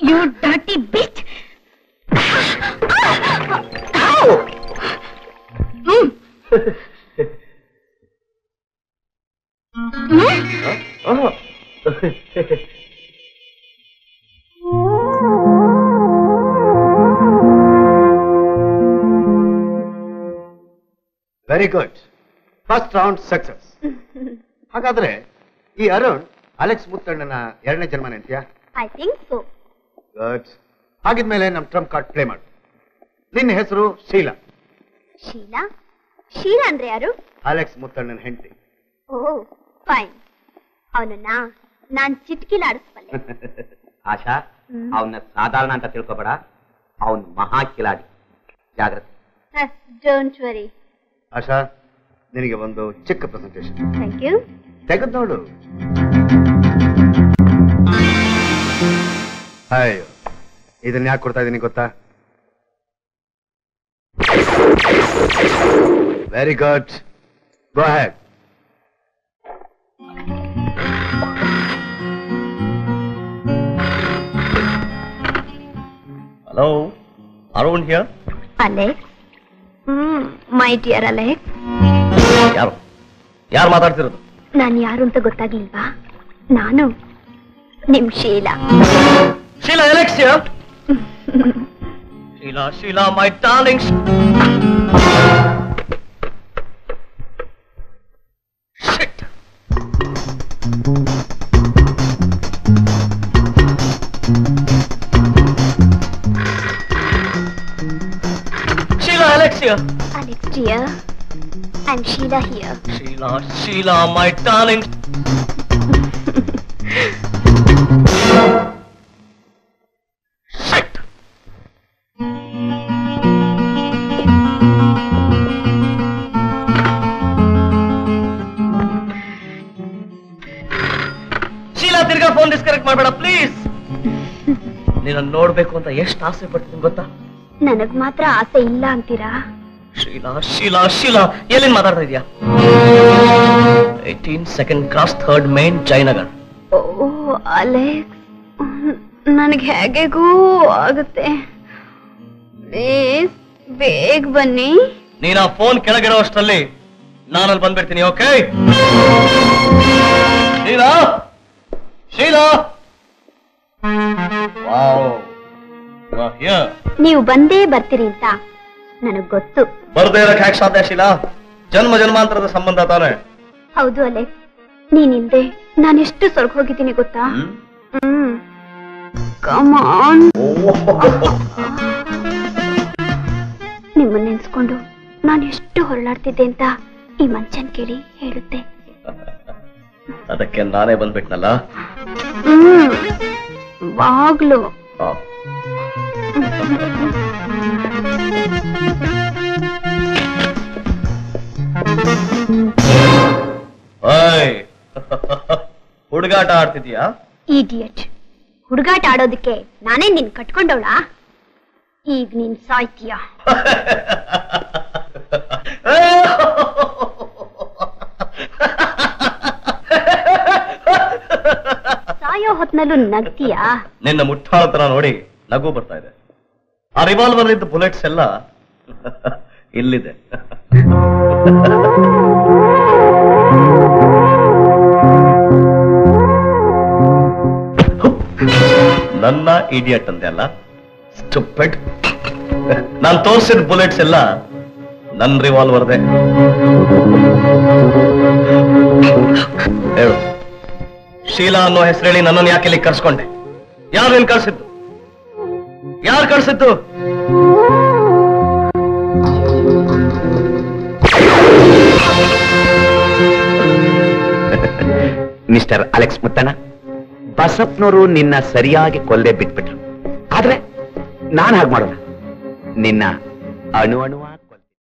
You dirty bitch! Very good, first round success. ಹಾಗಾದ್ರೆ ಈ Arun Alex ಮುತ್ತಣ್ಣನ ಎರಡನೇ ಜನ್ಮನೇ ಅಂತೀಯಾ? I think so. ಗುಡ್. ಹಾಗಿದ್ಮೇಲೆ ನಮ್ ಟ್ರಂಪ್ ಕಾರ್ಡ್ ಪ್ಲೇ ಮಾಡು. ನಿನ್ನ ಹೆಸರು ಶೀಲಾ. ಶೀಲಾ? ಶೀಲಾ ಅಂದ್ರೆ ಯಾರು? ಅಲೆಕ್ಸ್ ಮುತ್ತಣ್ಣನ ಹೆಂಡತಿ. ಓ ಫೈನ್. ಅವನನ್ನ ನಾನ್ ಚಿಟ್ಕಿಲಾಡಿಸ್ಬಲ್ಲೆ. ಆಶಾ, ಅವನ ಸಾಧಾರಣ ಅಂತ ತಿಳ್ಕೊಬೇಡ, ಅವನ್ ಮಹಾ ಕಿಲಾಡಿ. ಜಾಗ್ರತೆ. Don't worry. ಆಶಾ, ನಿನಗೆ ಒಂದು ಚಿಕ್ಕ ಪ್ರೆಸೆಂಟೇಷನ್. Thank you. ತೆಗೆದು ನೋಡು. ಅಯ್ಯೋ, ಇದನ್ನ ಯಾಕೆ ಕೊಡ್ತಾ ಇದ್ದೀನಿ ಗೊತ್ತಾ? Very good, go ahead. Hello, Arun here. Alex. My dear Alex. ಯಾರು ಮಾತಾಡ್ತಿರೋದು? ನಾನು ಯಾರು ಅಂತ ಗೊತ್ತಾಗ್ಲಿಲ್ವಾ? ನಾನು ನಿಮ್ Sheela. Sheela, Alex here. Sheela, Sheela, my darling. Shit. Sheila, Alex here. Alex dear, I'm Sheila here. Sheila, Sheila, my darling. Shit. Sheela, ತಿರ್ಗಾ ಫೋನ್ ಡಿಸ್ಕನೆಕ್ಟ್ ಮಾಡಬೇಡ ಪ್ಲೀಸ್. ನೀನು ನೋಡ್ಬೇಕು ಅಂತ ಎಷ್ಟು ಆಸೆ ಪಡ್ತೀನಿ ಗೊತ್ತಾ? ನನಗ್ ಮಾತ್ರ ಆಸೆ ಇಲ್ಲ ಅಂತೀರಾ? ಶೀಲಾ, ಶೀಲಾ, ಶೀಲಾ, ಎಲ್ಲಿಂದ ಮಾತಾಡ್ತಾ ಇದೀಯಾ? 18 second cross 3rd main Jayanagar. ಓ ಅಲೆಕ್ಸ್, ನನಗೆ ಹೇಗೆಗೂ ಆಗುತ್ತೆ. ಪ್ಲೀಸ್ ಬೇಗ ಬನ್ನಿ. ನೀನು ಆ ಫೋನ್ ಕೆಳಗಿರೋ ಅಷ್ಟರಲ್ಲಿ ನಾನಲ್ಲಿ ಬಂದ್ಬಿಡ್ತೀನಿ. ಓಕೆ? ಶೀಲಾ, ಶೀಲಾ. ವಾವ್, ನೀವು ಬಂದೇ ಬರ್ತೀರಿ ಅಂತ ನನಗ್ ಗೊತ್ತು. ಬರ್ದೇ ಇರಕ್ಕೆ ಹ್ಯಾಕ್ ಸಾಧ್ಯ ಶೀಲಾ? ಜನ್ಮ ಜನ್ಮಾಂತರದ ಸಂಬಂಧ ತಾನೆ. ಹೌದು ಅಲೆಕ್ಸ್, ನೀನಿಲ್ದೆ ನಾನೆಷ್ಟು ಸ್ವರ್ಗ ಹೋಗಿದ್ದೀನಿ ಗೊತ್ತಾ? Come on. ನಿಮ್ಮನ್ನ ನೆನ್ಸ್ಕೊಂಡು ನಾನು ಎಷ್ಟು ಹೊರಳಾಡ್ತಿದ್ದೆ ಅಂತ ಈ ಮನುಷ್ಯನ್ ಕೇಳಿ ಹೇಳುತ್ತೆ. ಅದಕ್ಕೆ ನಾನೇ ಬಂದ್ಬಿಟ್ನಲ್ಲ. ಬಾಗ್ಲು. ಹುಡುಗಾಟ ಆಡ್ತಿದ್ಯಾ? ಇಡಿಯಟ್. ಹುಡುಗಾಟ ಆಡೋದಕ್ಕೆ ನಾನೇ ನಿನ್ ಕಟ್ಕೊಂಡವಳ? ಈಗ ನೀನ್ ಸಾಯ್ತೀಯ. ಸಾಯೋ ಹೊತ್ನಲ್ಲೂ ನಗ್ತೀಯಾ? ನಿನ್ನ ಮುಟ್ಟಾಳತನ ನೋಡಿ ನಗು ಬರ್ತಾ ಇದೆ. ಆ ರಿವಾಲ್ವರ್ ಇದ್ದ ಬುಲೆಟ್ಸ್ ಎಲ್ಲ ಇಲ್ಲಿದೆ. ನನ್ನ ಇಡಿಯಟ್ ಅಂದೆ ಅಲ್ಲ, ಸ್ಟುಪಿಡ್. ನಾನು ತೋರಿಸಿದ ಬುಲೆಟ್ಸ್ ಎಲ್ಲ ನನ್ನ ರಿವಾಲ್ವರ್ದೆ. ಹೇಳು, ಶೀಲಾ ಅನ್ನೋ ಹೆಸರೇಳಿ ನನ್ನನ್ನು ಯಾಕೆ ಇಲ್ಲಿ ಕರ್ಸ್ಕೊಂಡೆ? ಯಾರು ನೀನ್ ಕಳ್ಸಿದ್ದು? ಯಾರು ಕಳ್ಸಿದ್ದು? ಮಿಸ್ಟರ್ ಅಲೆಕ್ಸ್ ಮುತ್ತಣ್ಣ, ಬಸಪ್ಪನವರು ನಿನ್ನ ಸರಿಯಾಗಿ ಕೊಲ್ಲದೆ ಬಿಟ್ಬಿಟ್ರು. ಆದ್ರೆ ನಾನು ಹಾಗೆ ಮಾಡೋಣ. ನಿನ್ನ ಅಣು ಅಣುವಾಗಿ